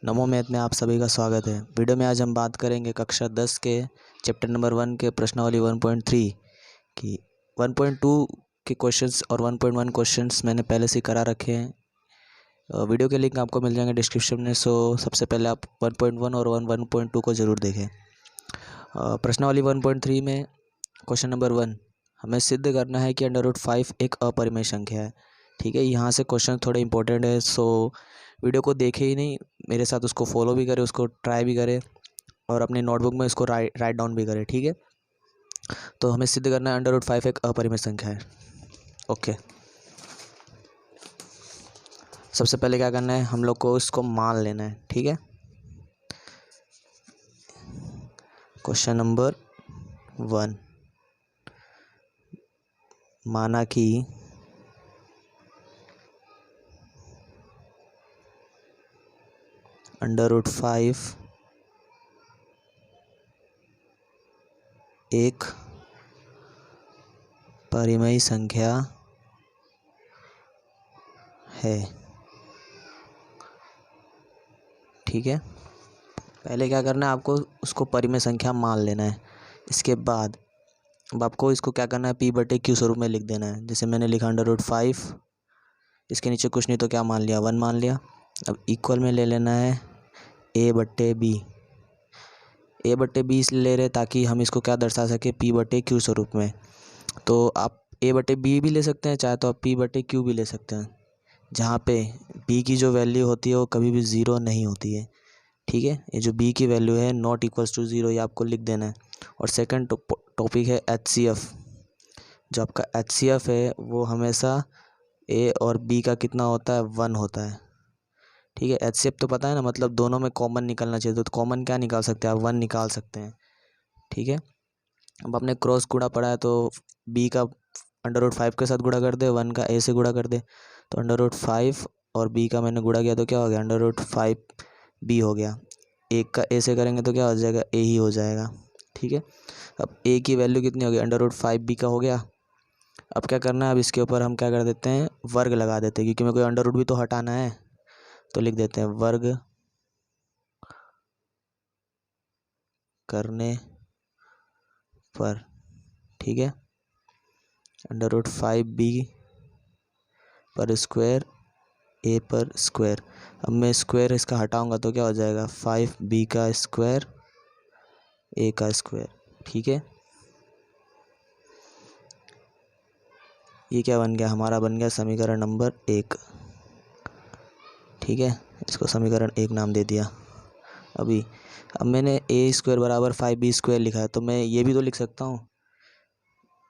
नमो math में आप सभी का स्वागत है। वीडियो में आज हम बात करेंगे कक्षा 10 के चैप्टर नंबर 1 के प्रश्नावली 1.3 की 1.2 के क्वेश्चंस और 1.1 क्वेश्चंस मैंने पहले से करा रखे हैं। वीडियो के लिंक आपको मिल जाएंगे डिस्क्रिप्शन में। सबसे पहले आप 1.1 और 1.2 को ज़रूर देखें। प्रश्नावली 1.3 में क्वेश्चन नंबर 1 हमें सिद्ध करना है कि √5 एक अपरिमेय संख्या है। ठीक है, यहाँ से क्वेश्चन थोड़े इंपॉर्टेंट है, सो वीडियो को देखे ही नहीं, मेरे साथ उसको फॉलो भी करें, उसको ट्राई भी करें और अपनी नोटबुक में उसको राइट डाउन भी करें। ठीक है, तो हमें सिद्ध करना है √5 एक अपरिमेय संख्या है। ओके, सबसे पहले क्या करना है, हम लोग को इसको मान लेना है। ठीक है, क्वेश्चन नंबर 1, माना कि √5 एक परिमेय संख्या है। ठीक है, पहले क्या करना है, आपको उसको परिमेय संख्या मान लेना है। इसके बाद अब आपको इसको क्या करना है, P/Q स्वरूप में लिख देना है। जैसे मैंने लिखा √5, इसके नीचे कुछ नहीं तो क्या मान लिया, 1 मान लिया। अब इक्वल में ले लेना है A/B। A/B इसलिए ले रहे हैं ताकि हम इसको क्या दर्शा सके, P/Q स्वरूप में। तो आप A/B भी ले सकते हैं, चाहे तो आप P/Q भी ले सकते हैं, जहाँ पे B की जो वैल्यू होती है वो कभी भी ज़ीरो नहीं होती है। ठीक है, ये जो B की वैल्यू है नॉट इक्वल्स टू ज़ीरो, ये आपको लिख देना है। और सेकंड टॉपिक है HCF। जो आपका HCF है वो हमेशा A और B का कितना होता है, 1 होता है। ठीक है, HCF तो पता है ना, मतलब दोनों में कॉमन निकलना चाहिए। तो कॉमन क्या निकाल सकते हैं आप, 1 निकाल सकते हैं। ठीक है, अब आपने क्रॉस गुणा पढ़ा है तो B का √5 के साथ गुणा कर दे, 1 का A से गुणा कर दे। तो √5 और B का मैंने गुणा किया तो क्या हो गया, √5B हो गया। एक का A से करेंगे तो क्या हो जाएगा, A ही हो जाएगा। ठीक है, अब A की वैल्यू कितनी होगी, √5B का हो गया। अब क्या करना है, अब इसके ऊपर हम क्या कर देते हैं, वर्ग लगा देते हैं, क्योंकि मेरे को अंडर भी तो हटाना है। तो लिख देते हैं वर्ग करने पर। ठीक है, √5B पर स्क्वायर A पर स्क्वायर। अब मैं स्क्वायर इसका हटाऊंगा तो क्या हो जाएगा, 5B का स्क्वायर A का स्क्वायर। ठीक है, ये क्या बन गया, हमारा बन गया समीकरण नंबर 1। ठीक है, इसको समीकरण 1 नाम दे दिया। अब मैंने A² बराबर 5B² लिखा है, तो मैं ये भी तो लिख सकता हूँ।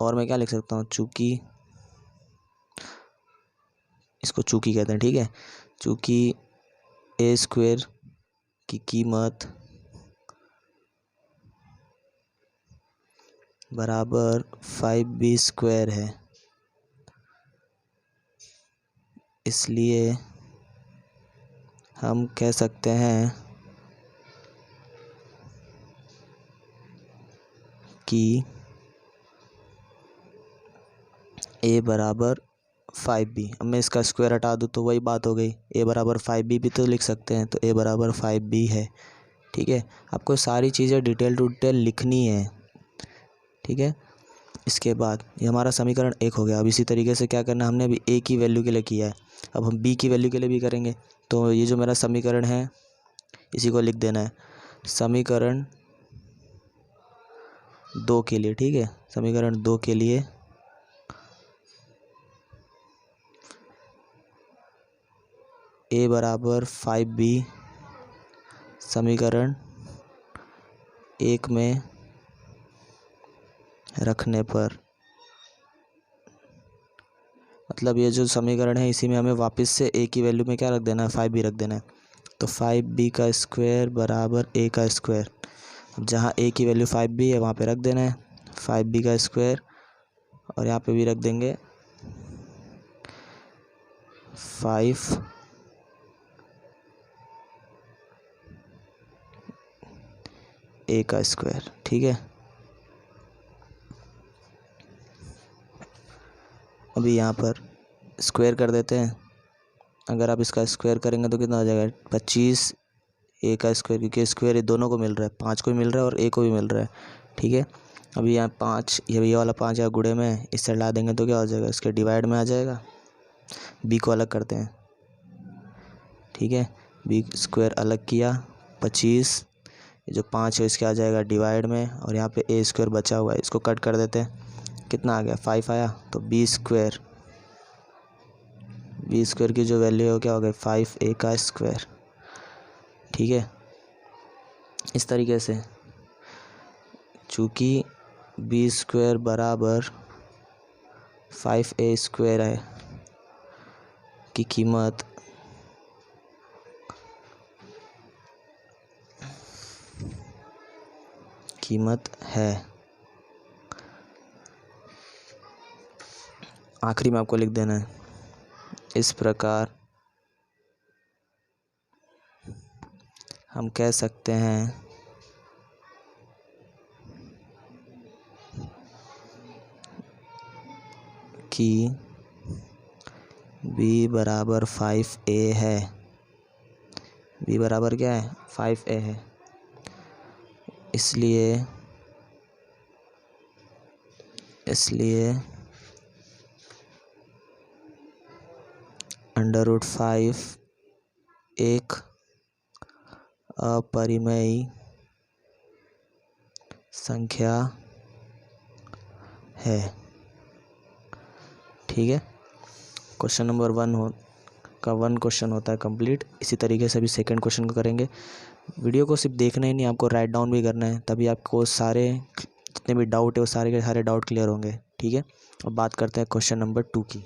और मैं क्या लिख सकता हूँ, चूँकि इसको चूँकि कहते हैं। ठीक है, चूँकि A² की कीमत बराबर 5B² है, इसलिए हम कह सकते हैं कि A बराबर 5B। अब मैं इसका स्क्वायर हटा दूँ तो वही बात हो गई, A बराबर 5B भी तो लिख सकते हैं, तो A बराबर 5B है। ठीक है, आपको सारी चीज़ें डिटेल टू डिटेल लिखनी है। ठीक है, इसके बाद ये हमारा समीकरण 1 हो गया। अब इसी तरीके से क्या करना, हमने अभी A की वैल्यू के लिए किया है, अब हम B की वैल्यू के लिए भी करेंगे। तो ये जो मेरा समीकरण है इसी को लिख देना है समीकरण 2 के लिए। ठीक है, समीकरण 2 के लिए A बराबर 5B समीकरण 1 में रखने पर, मतलब ये जो समीकरण है इसी में हमें वापस से A की वैल्यू में क्या रख देना है, 5B रख देना है। तो 5B का स्क्वायर बराबर A का स्क्वायर। अब जहाँ A की वैल्यू 5B है वहाँ पे रख देना है 5B का स्क्वायर, और यहाँ पे भी रख देंगे 5 A का स्क्वायर। ठीक है, अभी यहाँ पर स्क्वायर कर देते हैं। अगर आप इसका स्क्वायर करेंगे तो कितना हो जाएगा, 25 ए का स्क्वायर, क्योंकि स्क्वायर ये दोनों को मिल रहा है, 5 को भी मिल रहा है और ए को भी मिल रहा है। ठीक है, अभी यहाँ 5, ये वाला 5 यहाँ गुणे में इससे ला देंगे तो क्या हो जाएगा, इसके डिवाइड में आ जाएगा। बी को अलग करते हैं। ठीक है, बी स्क्वायर अलग किया, 25, ये जो 5 है इसके आ जाएगा डिवाइड में, और यहाँ पे ए स्क्वायर बचा हुआ है, इसको कट कर देते हैं। कितना आ गया, 5 आया, तो बी स्क्वायर की जो वैल्यू है वो क्या हो गई, 5a का स्क्वायर। ठीक है, इस तरीके से चूँकि बी स्क्वायर बराबर 5a स्क्वायर है की कीमत है, आखिरी में आपको लिख देना है। इस प्रकार हम कह सकते हैं कि b बराबर 5a है। b बराबर क्या है, 5a है। इसलिए √5 एक अपरिमेय संख्या है। ठीक है, क्वेश्चन नंबर 1 क्वेश्चन होता है कंप्लीट। इसी तरीके से अभी सेकंड क्वेश्चन को करेंगे। वीडियो को सिर्फ देखना ही नहीं, आपको राइट डाउन भी करना है, तभी आपको सारे जितने भी डाउट है वो सारे के सारे डाउट क्लियर होंगे। ठीक है, अब बात करते हैं क्वेश्चन नंबर 2 की।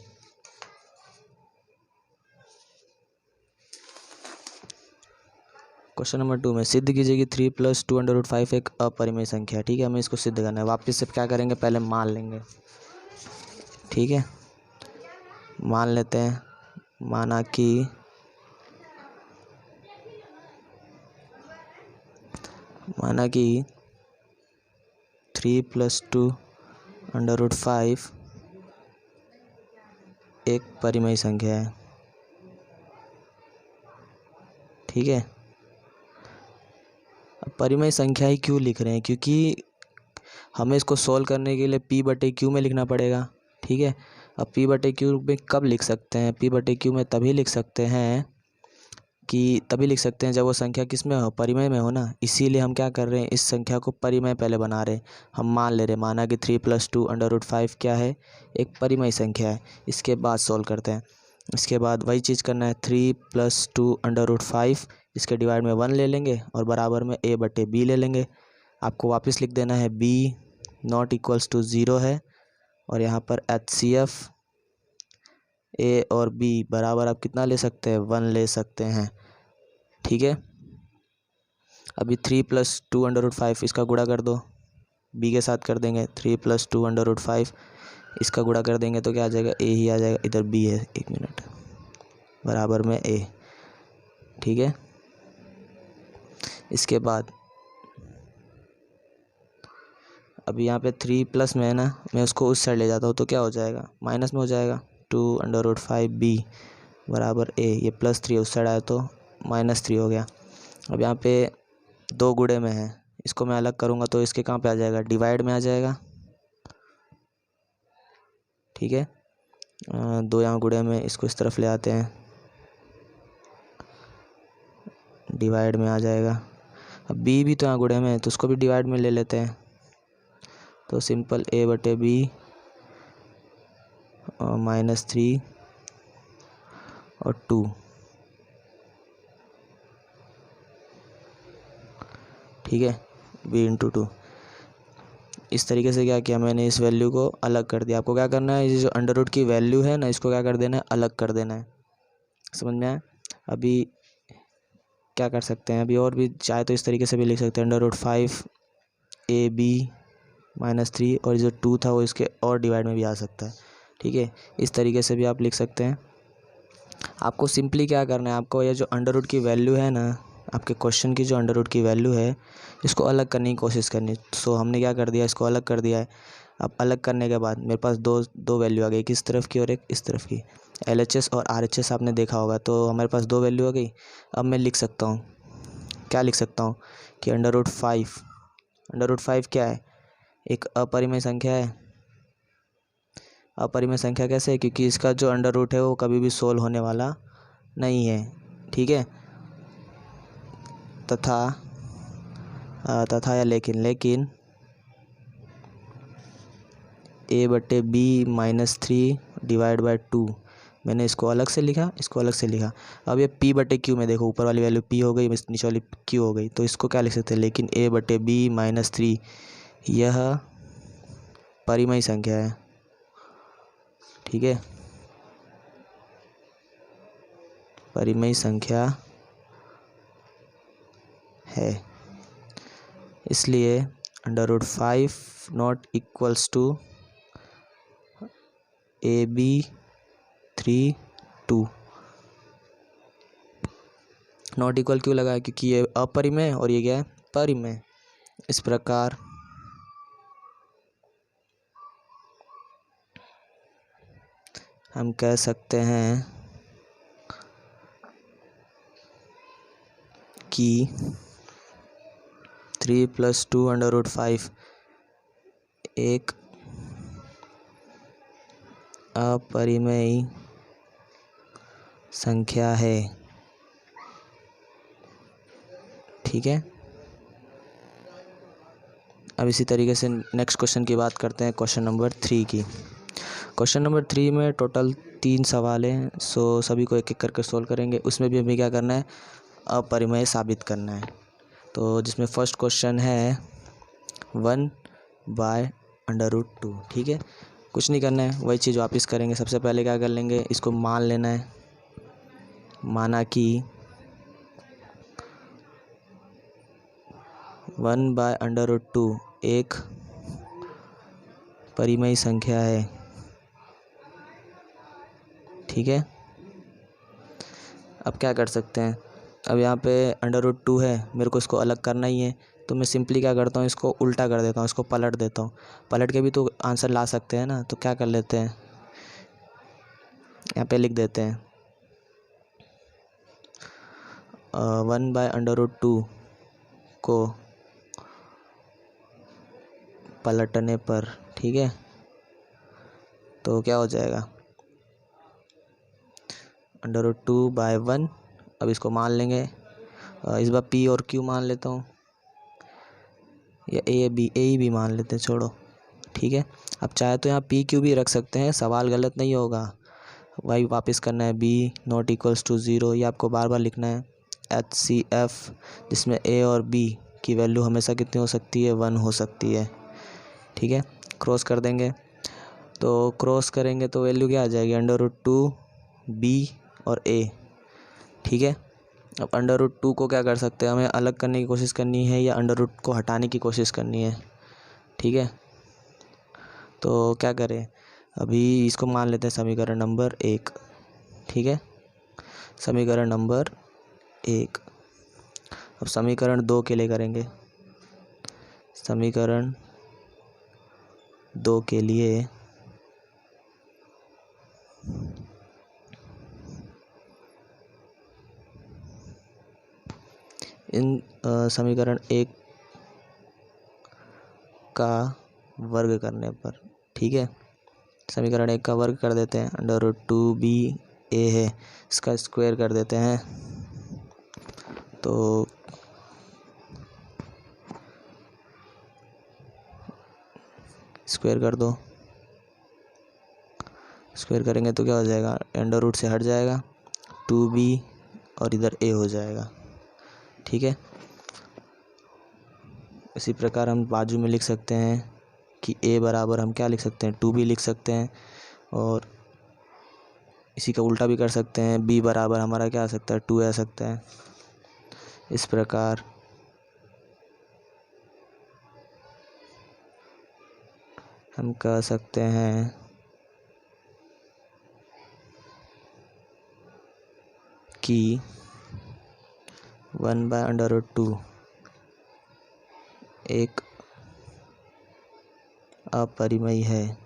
क्वेश्चन नंबर 2 में सिद्ध कीजिए कि 3 + 2 √5 एक अपरिमेय संख्या है। ठीक है, हमें इसको सिद्ध करना है। वापस से क्या करेंगे, पहले मान लेंगे। ठीक है, मान लेते हैं, माना कि माना कि 3 + 2 √5 एक परिमेय संख्या है। ठीक है, अब परिमेय संख्या ही क्यों लिख रहे हैं, क्योंकि हमें इसको सॉल्व करने के लिए p/q में लिखना पड़ेगा। ठीक है, अब p/q में कब लिख सकते हैं, p/q में तभी लिख सकते हैं जब वो संख्या किस में हो, परिमेय में हो ना। इसीलिए हम क्या कर रहे हैं, इस संख्या को परिमेय पहले बना रहे हैं। हम मान ले रहे हैं, माना कि 3 + 2 √5 क्या है, एक परिमेय संख्या है। इसके बाद सॉल्व करते हैं। इसके बाद वही चीज़ करना है, 3 + 2 √5 इसके डिवाइड में 1 ले लेंगे और बराबर में a/b ले लेंगे। आपको वापस लिख देना है b ≠ 0 है, और यहाँ पर HCF a और b बराबर आप कितना ले सकते हैं, 1 ले सकते हैं। ठीक है, अभी 3 + 2 √5 इसका गुणा कर दो, b के साथ कर देंगे। 3 + 2 √5 इसका गुणा कर देंगे तो क्या आ जाएगा, a ही आ जाएगा। इधर b है, 1 मिनट, बराबर में a। ठीक है, इसके बाद अभी यहाँ पे 3 प्लस में है ना, मैं उसको उस साइड ले जाता हूँ तो क्या हो जाएगा, माइनस में हो जाएगा। 2 √5b बराबर a, ये +3 उस साइड आया तो -3 हो गया। अब यहाँ पे 2 गुणे में है, इसको मैं अलग करूँगा तो इसके कहाँ पे आ जाएगा, डिवाइड में आ जाएगा। ठीक है, 2 यहाँ गुणे में, इसको इस तरफ ले आते हैं, डिवाइड में आ जाएगा। अब b भी तो यहाँ गुणे में है तो उसको भी डिवाइड में ले लेते हैं, तो सिंपल a/b -3 और 2। ठीक है, b × 2। इस तरीके से क्या किया मैंने, इस वैल्यू को अलग कर दिया। आपको क्या करना है, ये जो अंडर की वैल्यू है ना, इसको क्या कर देना है, अलग कर देना है। समझ में आया। अभी क्या कर सकते हैं, अभी और भी चाहे तो इस तरीके से भी लिख सकते हैं, √5 ab -3, और जो 2 था वो इसके और डिवाइड में भी आ सकता है। ठीक है, इस तरीके से भी आप लिख सकते हैं। आपको सिंपली क्या करना है, आपको ये जो अंडर की वैल्यू है ना, आपके क्वेश्चन की जो अंडर की वैल्यू है, इसको अलग करने की कोशिश करनी। सो हमने क्या कर दिया, इसको अलग कर दिया है। अब अलग करने के बाद मेरे पास दो वैल्यू आ गई, एक इस तरफ की और एक इस तरफ की। LHS और RHS आपने देखा होगा, तो हमारे पास 2 वैल्यू आ गई। अब मैं लिख सकता हूँ क्या लिख सकता हूँ कि अंडर रूट 5 क्या है, एक अपरिमेय संख्या है। अपरिमेय संख्या कैसे है, क्योंकि इसका जो अंडर रूट है वो कभी भी सोल्व होने वाला नहीं है, ठीक है। तथा या लेकिन a/b-3 डिवाइड बाय 2, मैंने इसको अलग से लिखा, इसको अलग से लिखा। अब ये p/q में देखो, ऊपर वाली वैल्यू p हो गई, नीचे वाली q हो गई, तो इसको क्या लिख सकते हैं, लेकिन a/b-3 यह परिमेय संख्या है, ठीक है, परिमेय संख्या है। इसलिए under root 5 not equals to ab/3 2। Not equal क्यों लगा है, क्योंकि ये अपरिमेय और ये क्या है, परिमेय। इस प्रकार हम कह सकते हैं कि 3 + 2 अंडर रूट 5 एक अपरिमेय संख्या है, ठीक है। अब इसी तरीके से नेक्स्ट क्वेश्चन की बात करते हैं, क्वेश्चन नंबर 3 की। क्वेश्चन नंबर 3 में टोटल 3 सवाल हैं, सो सभी को एक एक करके सोल्व करेंगे। उसमें भी हमें क्या करना है, अपरिमेय साबित करना है। तो जिसमें फर्स्ट क्वेश्चन है 1/√2, ठीक है। कुछ नहीं करना है, वही चीज़ वापस करेंगे। सबसे पहले क्या कर लेंगे, इसको मान लेना है, माना कि 1/√2 एक परिमेय संख्या है, ठीक है। अब क्या कर सकते हैं, अब यहाँ पे अंडर रूट 2 है, मेरे को इसको अलग करना ही है, तो मैं सिंपली क्या करता हूँ, इसको उल्टा कर देता हूँ, इसको पलट देता हूँ। पलट के भी तो आंसर ला सकते हैं ना, तो क्या कर लेते हैं, यहाँ पे लिख देते हैं 1/√2 को पलटने पर, ठीक है, तो क्या हो जाएगा, अंडर रूट 2/1। अब इसको मान लेंगे, इस बार p और q मान लेता हूँ, या a भी मान लेते हैं, छोड़ो, ठीक है। अब चाहे तो यहाँ p q भी रख सकते हैं, सवाल गलत नहीं होगा। वही वापस करना है, b नॉट इक्वल्स टू 0, ये आपको बार बार लिखना है। HCF जिसमें a और b की वैल्यू हमेशा कितनी हो सकती है, 1 हो सकती है, ठीक है। क्रॉस कर देंगे, तो क्रॉस करेंगे तो वैल्यू क्या आ जाएगी, अंडर रूट 2 b और a, ठीक है। अब अंडर रूट 2 को क्या कर सकते हैं, हमें अलग करने की कोशिश करनी है या अंडर रूट को हटाने की कोशिश करनी है, ठीक है। तो क्या करें, अभी इसको मान लेते हैं समीकरण नंबर 1, ठीक है, समीकरण नंबर 1। अब समीकरण 2 के लिए करेंगे, समीकरण 2 के लिए इन समीकरण 1 का वर्ग करने पर, ठीक है, समीकरण 1 का वर्ग कर देते हैं, अंडर रूट 2 b a है, इसका स्क्वायर कर देते हैं, तो स्क्वायर कर दो, स्क्वायर करेंगे तो क्या हो जाएगा, अंडर रूट से हट जाएगा, 2b और इधर a हो जाएगा, ठीक है। इसी प्रकार हम बाजू में लिख सकते हैं कि a बराबर हम क्या लिख सकते हैं, 2b लिख सकते हैं, और इसी का उल्टा भी कर सकते हैं, b बराबर हमारा क्या आ सकता है, 2 आ सकता है। इस प्रकार हम कह सकते हैं कि 1/√2 एक अपरिमेय है,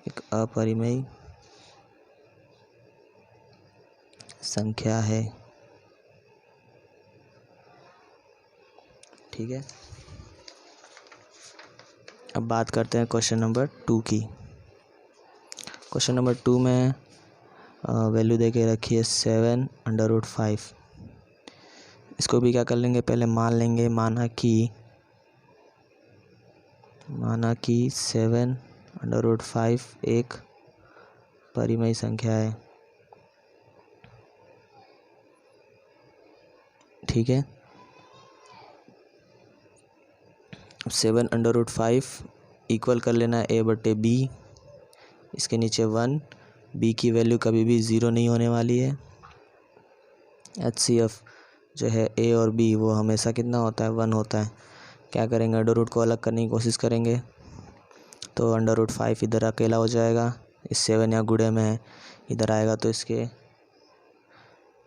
एक अपरिमेय संख्या है, ठीक है। अब बात करते हैं क्वेश्चन नंबर 2 की। क्वेश्चन नंबर 2 में वैल्यू दे के रखी है 7/5। इसको भी क्या कर लेंगे, पहले मान लेंगे, माना कि 7/5 एक परिमेय संख्या है। ठीक है। 7/5 इक्वल कर लेना है a/b, इसके नीचे 1, b की वैल्यू कभी भी 0 नहीं होने वाली है। HCF जो है a और b वो हमेशा कितना होता है, 1 होता है। क्या करेंगे, अंडर रूट को अलग करने की कोशिश करेंगे, तो अंडर रूट 5 इधर अकेला हो जाएगा, इस 7 यहाँ गुणे में है, इधर आएगा तो इसके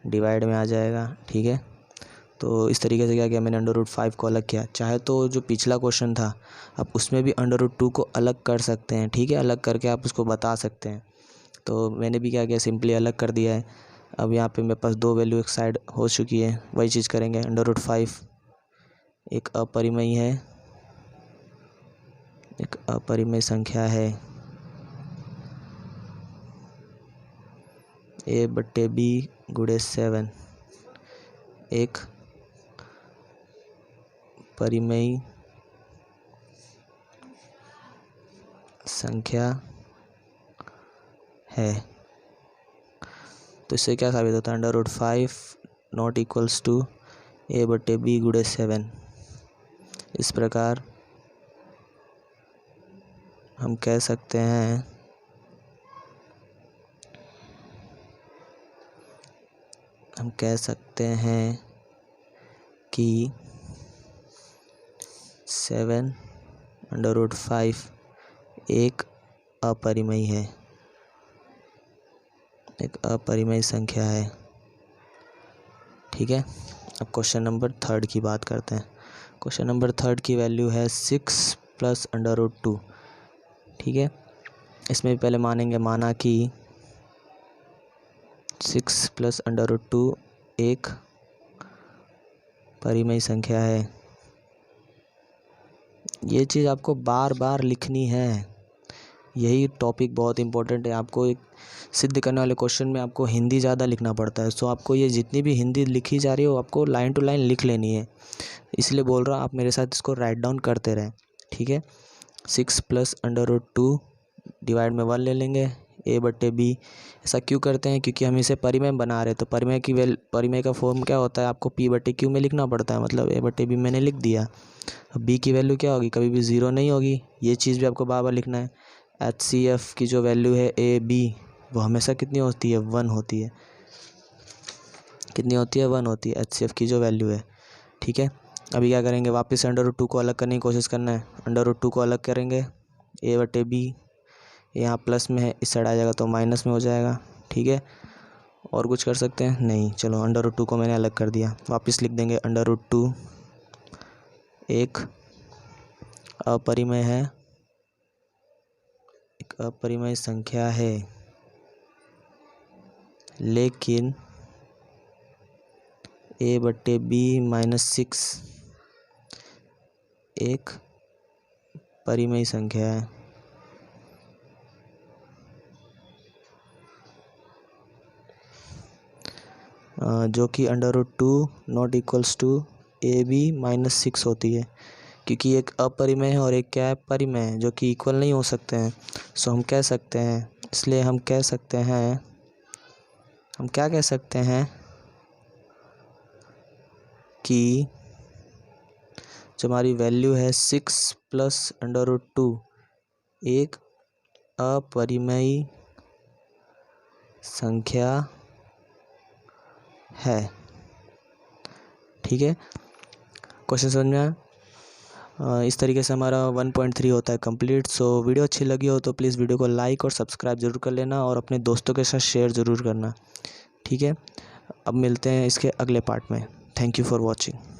डिवाइड में आ जाएगा। ठीक है। तो इस तरीके से क्या किया मैंने, अंडर रूट 5 को अलग किया। चाहे तो जो पिछला क्वेश्चन था अब उसमें भी अंडर रूट 2 को अलग कर सकते हैं। ठीक है, अलग करके आप उसको बता सकते हैं। तो मैंने भी क्या किया, सिंपली अलग कर दिया है। अब यहाँ पे मेरे पास 2 वैल्यू एक साइड हो चुकी है, वही चीज़ करेंगे। अंडर रूट 5 एक अपरिमेय है, एक अपरिमेय संख्या है। a/b गुणे 7 एक परिमेय संख्या है। तो इससे क्या साबित होता है, under root 5 not equals to a/b गुणे 7। इस प्रकार हम कह सकते हैं कि 7/5 एक अपरिमेय है, एक अपरिमेय संख्या है। ठीक है। अब क्वेश्चन नंबर 3 की बात करते हैं। क्वेश्चन नंबर 3 की वैल्यू है 6 + अंडर रूट 2। ठीक है। इसमें भी पहले मानेंगे, माना कि 6 + अंडर रूट 2 एक परिमेय संख्या है। ये चीज़ आपको बार बार लिखनी है, यही टॉपिक बहुत इंपॉर्टेंट है। आपको एक सिद्ध करने वाले क्वेश्चन में आपको हिंदी ज़्यादा लिखना पड़ता है। सो आपको ये जितनी भी हिंदी लिखी जा रही है वो आपको लाइन टू लाइन लिख लेनी है। इसलिए बोल रहा हूँ आप मेरे साथ इसको राइट डाउन करते रहें। ठीक है। 6 + अंडर रूट 2 डिवाइड में 1 ले लेंगे, a/b। ऐसा क्यों करते हैं, क्योंकि हम इसे परिमेय बना रहे हैं। तो परिमेय का फॉर्म क्या होता है, आपको p/q में लिखना पड़ता है। मतलब a/b मैंने लिख दिया। अब b की वैल्यू क्या होगी, कभी भी 0 नहीं होगी। ये चीज़ भी आपको बार बार लिखना है। HCF की जो वैल्यू है a/b वो हमेशा कितनी होती है, 1 होती है। कितनी होती है, 1 होती है HCF की जो वैल्यू है। ठीक है। अभी क्या करेंगे, वापस अंडर रूट 2 को अलग करने की कोशिश करना है। अंडर रूट 2 को अलग करेंगे, a/b यहाँ प्लस में है, इस साइड आ जाएगा तो माइनस में हो जाएगा। ठीक है। और कुछ कर सकते हैं नहीं, चलो अंडर रूट 2 को मैंने अलग कर दिया। वापस लिख देंगे, अंडर रूट 2 एक अपरिमेय है, एक अपरिमेय संख्या है, लेकिन a/b - 6 एक परिमेय संख्या है। जो कि under root 2 not equals to a/b - 6 होती है, क्योंकि एक अपरिमेय है और एक क्या है, परिमेय है, जो कि इक्वल नहीं हो सकते हैं। सो हम कह सकते हैं, इसलिए हम क्या कह सकते हैं कि जो हमारी वैल्यू है 6 + अंडर रूट 2 एक अपरिमेय संख्या है। ठीक है। क्वेश्चन समझ में आया? इस तरीके से हमारा 1.3 होता है कंप्लीट। सो वीडियो अच्छी लगी हो तो प्लीज़ वीडियो को लाइक और सब्सक्राइब ज़रूर कर लेना और अपने दोस्तों के साथ शेयर ज़रूर करना। ठीक है। अब मिलते हैं इसके अगले पार्ट में। Thank you for watching.